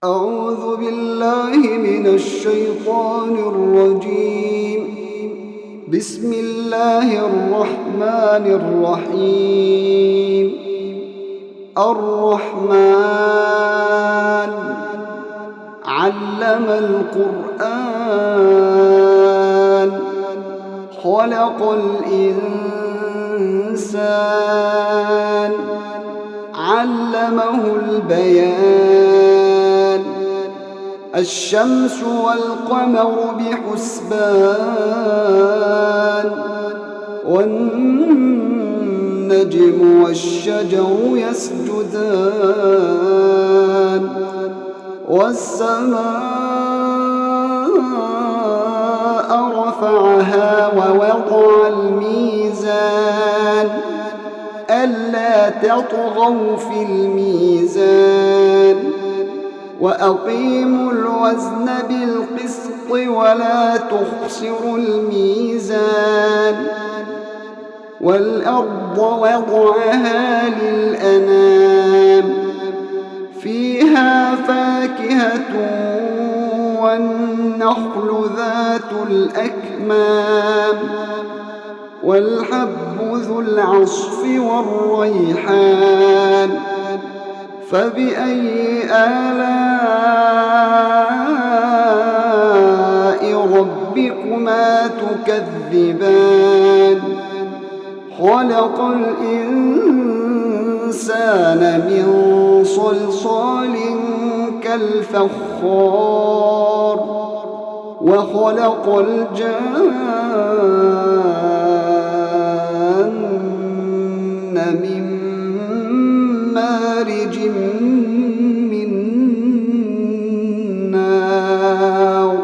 أعوذ بالله من الشيطان الرجيم. بسم الله الرحمن الرحيم. الرحمن علم القرآن خلق الإنسان علمه البيان الشمس والقمر بحسبان والنجم والشجر يسجدان والسماء رفعها ووضع الميزان ألا تطغوا في الميزان وأقيموا الوزن بالقسط ولا تخسروا الميزان والأرض وضعها للأنام فيها فاكهة والنخل ذات الأكمام والحب ذو العصف والريحان فبأي آلاء ربكما تكذبان خلق الإنسان من صلصال كالفخار وخلق الجان من مارج من نار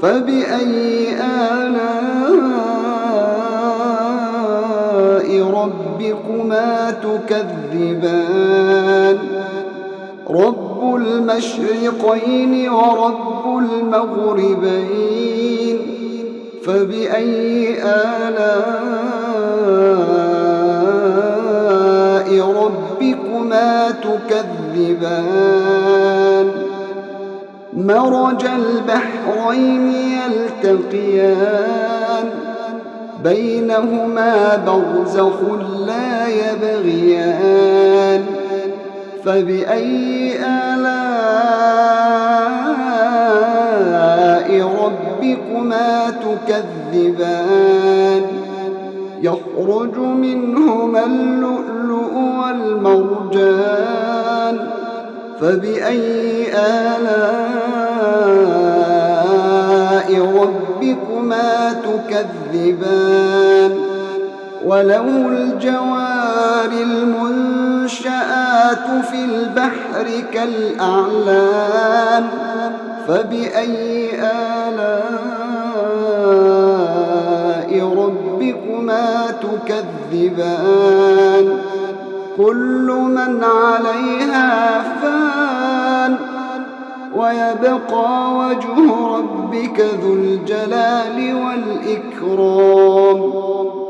فبأي آلاء ربكما تكذبان رب المشرقين ورب المغربين فبأي آلاء ربكما تكذبان مرج البحرين يلتقيان بينهما برزخ لا يبغيان فبأي آلاء ربكما تكذبان يخرج منهما اللؤلؤ والمرجان فبأي آلاء ربكما تكذبان وله الجوار المنشآت في البحر كالأعلام فبأي آلاء ربكما تكذبان كل من عليها فان ويبقى وجه ربك ذو الجلال والإكرام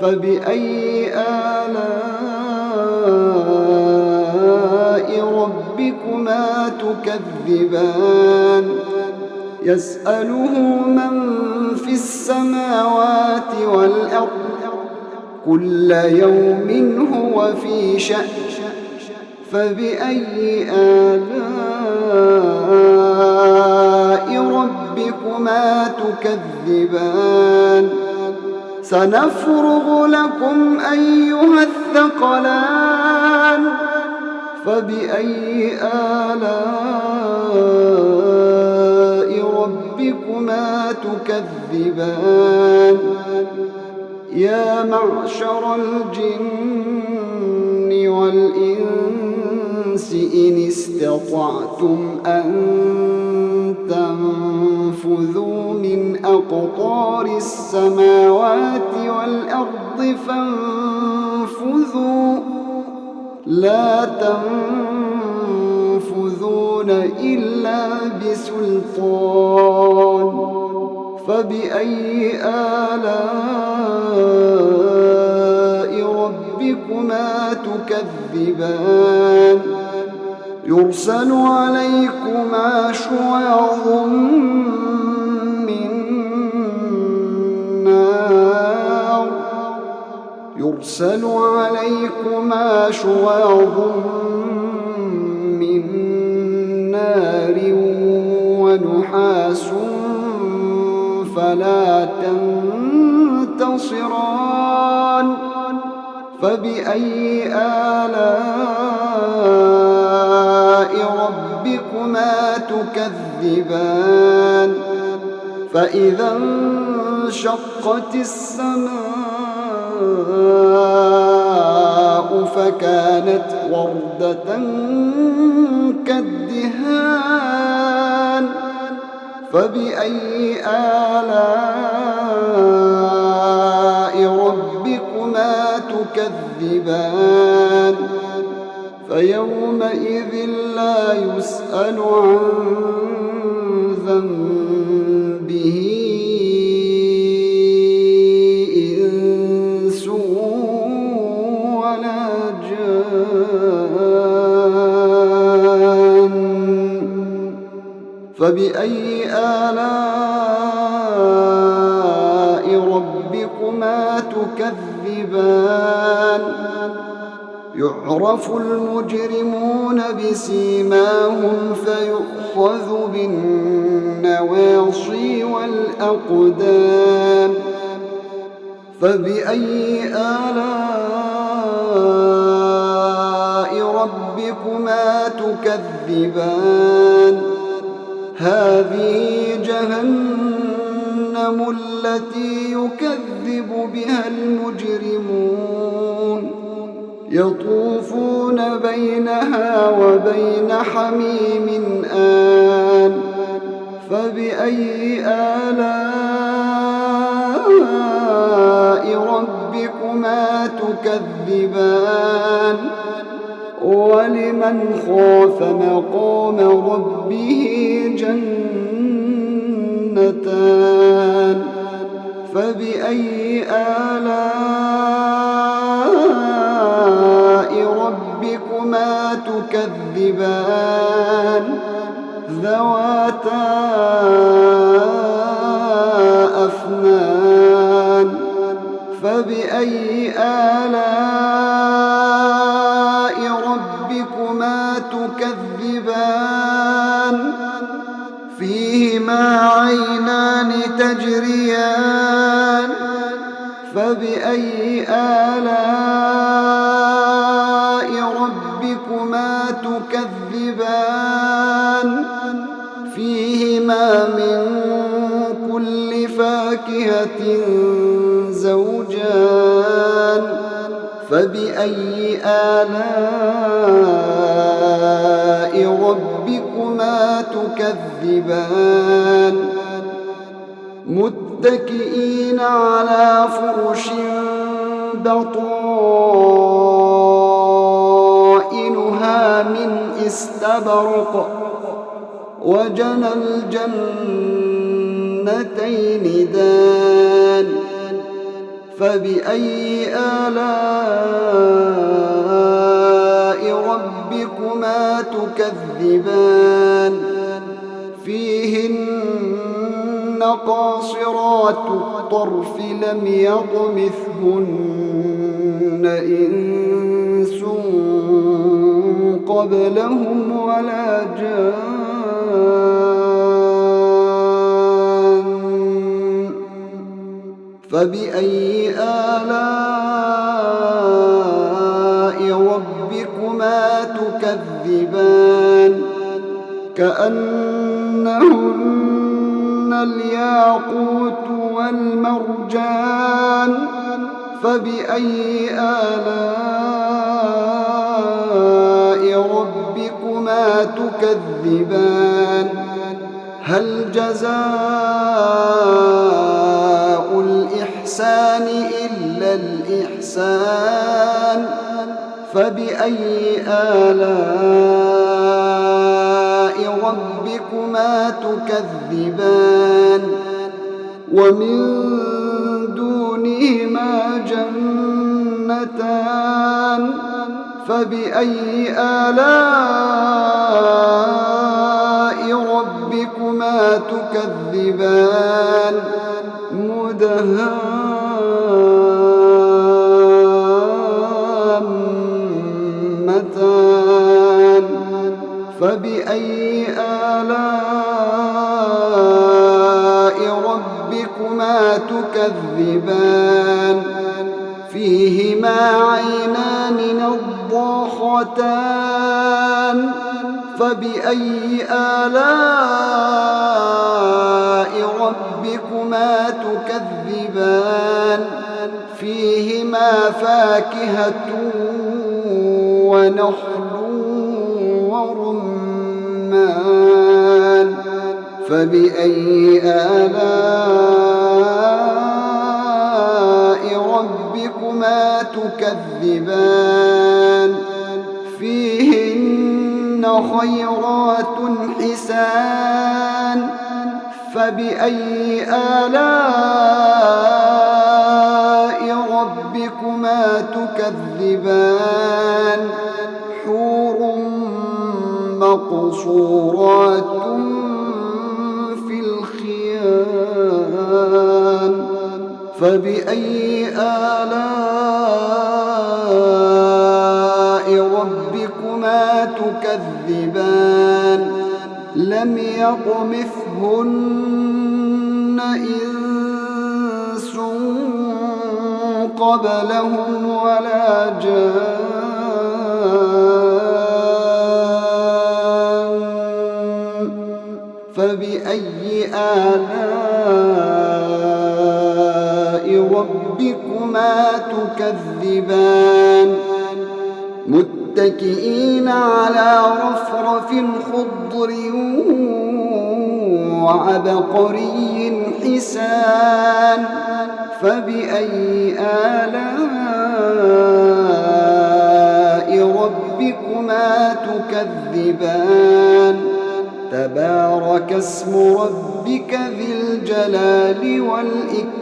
فبأي آلاء ربكما تكذبان يسأله من في السماوات والأرض كل يوم هو في شأن فبأي آلاء ربكما تكذبان سنفرغ لكم أيها الثقلان فبأي آلاء ربكما تكذبان يا معشر الجن والإنس إن استطعتم أن تنفذوا من أقطار السماوات والأرض فانفذوا لا تنفذون إلا بسلطان فبأي آلاء ربكما تكذبان يرسل عليكما شواظ من نار ونحاس فلا تنتصران فبأي آلاء ربكما تكذبان فإذا انشقت السماء فكانت وردة كالدهان فبأي آلاء ربكما تكذبان فيومئذ لا يسأل عن ذنبه إنس ولا جان فبأي آلاء ربكما تكذبان يعرف المجرمون بسيماهم فيؤخذ بالنواصي والأقدام فبأي آلاء ربكما تكذبان هذه جهنم التي يكذب بها المجرمون يطوفون بينها وبين حميم آن فبأي آلاء ربكما تكذبان ولمن خاف مقام ربه جنتان فبأي آلاء ربكما تكذبان ذواتا أفنان فبأي آلاء ربكما تكذبان فيهما عينان تجريان فبأي آلاء ربكما تكذبان فيهما من كل فاكهة زوجان فبأي آلاء ربكما تكذبان متكئين على فرش بطائنها من استبرق وجنى الجنتين دان فبأي آلاء ربكما تكذبان فيهن قاصرات الطرف لم يطمثهن إنس قبلهم ولا جان فبأي آلاء ربكما تكذبان كأنهن الياقوت والمرجان فبأي آلاء ربكما تكذبان هل جزاء الإحسان إلا الإحسان فبأي آلاء ربكما تكذبان ومن دونهما جنتان فبأي آلاء ربكما تكذبان مدهامتان فبأي آلاء ربكما تكذبان فيهما عينان نضاختان فبأي آلاء ربكما تكذبان فيهما فاكهة ونخل ورمان فبأي آلاء ربكما تكذبان فيهن خيرات حسان فبأي آلاء ربكما تكذبان حور مقصورات في الخيام فبأي آلاء ربكما تكذبان لم يطمثهن إنس قبلهم ولا جان فبأي آلاء ربكما تكذبان متكئين على رفرف خضر وعبقري حسان فبأي آلاء ربكما تكذبان تبارك اسم ربك ذي الجلال والإكرام